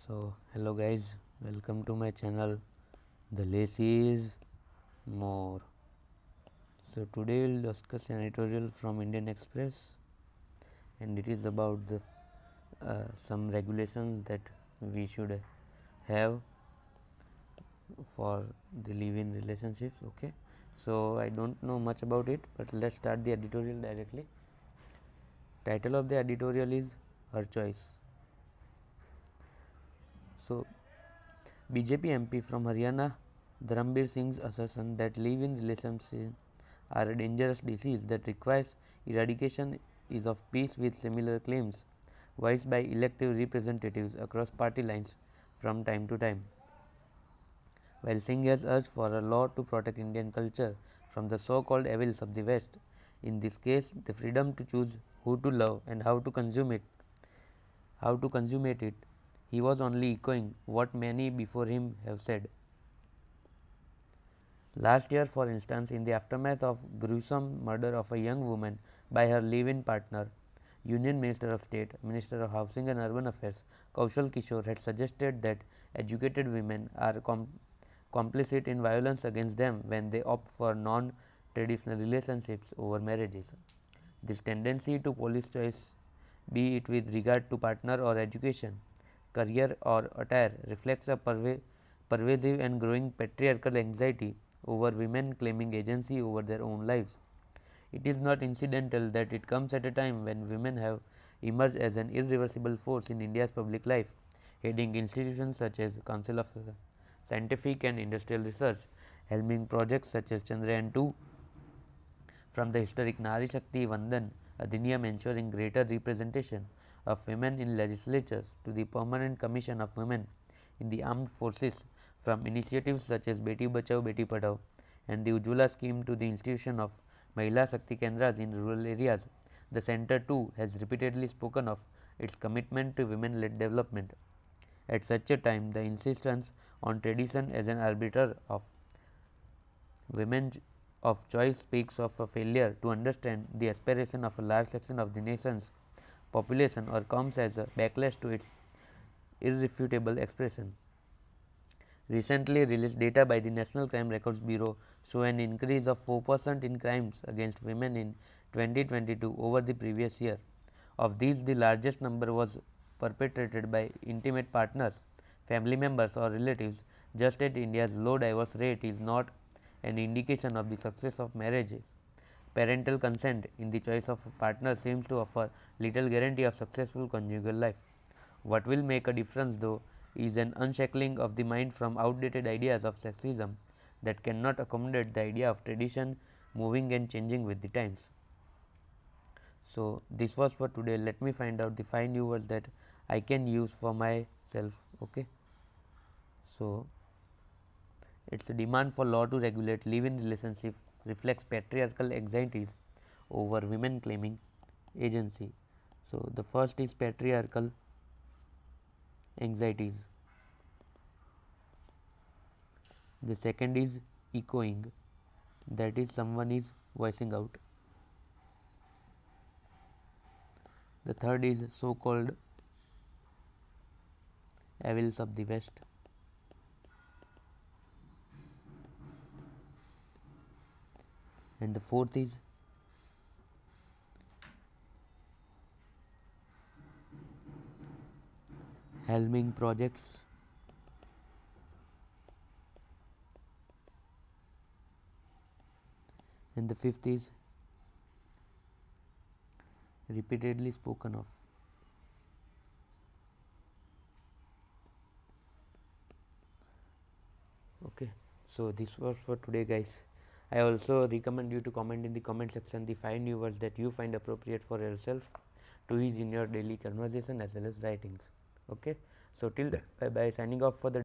So hello guys, welcome to my channel. The less is more. So today we'll discuss an editorial from Indian Express, and it is about the some regulations that we should have for the live-in relationships. Okay, so I don't know much about it, but let's start the editorial directly. Title of the editorial is Her Choice. So BJP MP from Haryana Dharambir Singh's assertion that live-in relationships are a dangerous disease that requires eradication is of peace with similar claims voiced by elected representatives across party lines from time to time. While Singh has urged for a law to protect Indian culture from the so-called evils of the West, in this case the freedom to choose who to love and how to consummate it, he was only echoing what many before him have said. Last year, for instance, in the aftermath of gruesome murder of a young woman by her live-in partner, Union Minister of State, Minister of Housing and Urban Affairs, Kaushal Kishore had suggested that educated women are complicit in violence against them when they opt for non-traditional relationships over marriages. This tendency to police choice, be it with regard to partner or education, career or attire, reflects a pervasive and growing patriarchal anxiety over women claiming agency over their own lives. It is not incidental that it comes at a time when women have emerged as an irreversible force in India's public life, heading institutions such as Council of Scientific and Industrial Research, helming projects such as Chandrayaan 2, from the historic Nari Shakti Vandan Adhiniyam ensuring greater representation of women in legislatures to the Permanent Commission of Women in the Armed Forces, from initiatives such as Beti Bachao Beti Padhao and the Ujjwala scheme to the institution of Mahila Shakti Kendras in rural areas. The centre too has repeatedly spoken of its commitment to women-led development. At such a time, the insistence on tradition as an arbiter of women of choice speaks of a failure to understand the aspiration of a large section of the nation's population or comes as a backlash to its irrefutable expression. Recently released data by the National Crime Records Bureau show an increase of 4% in crimes against women in 2022 over the previous year. Of these, the largest number was perpetrated by intimate partners, family members or relatives, just as India's low divorce rate is not an indication of the success of marriages. Parental consent in the choice of a partner seems to offer little guarantee of successful conjugal life. What will make a difference, though, is an unshackling of the mind from outdated ideas of sexism that cannot accommodate the idea of tradition moving and changing with the times. So, this was for today. Let me find out the 5 new words that I can use for myself. Okay. So, its demand for law to regulate live-in relationship reflects patriarchal anxieties over women claiming agency. So, the first is patriarchal anxieties. The second is echoing, that is, someone is voicing out. The third is so called evils of the West. And the fourth is helming projects. And the fifth is repeatedly spoken of. Okay, so this was for today, guys. I also recommend you to comment in the comment section the 5 new words that you find appropriate for yourself to use in your daily conversation as well as writings. Okay, so till bye bye, signing off for the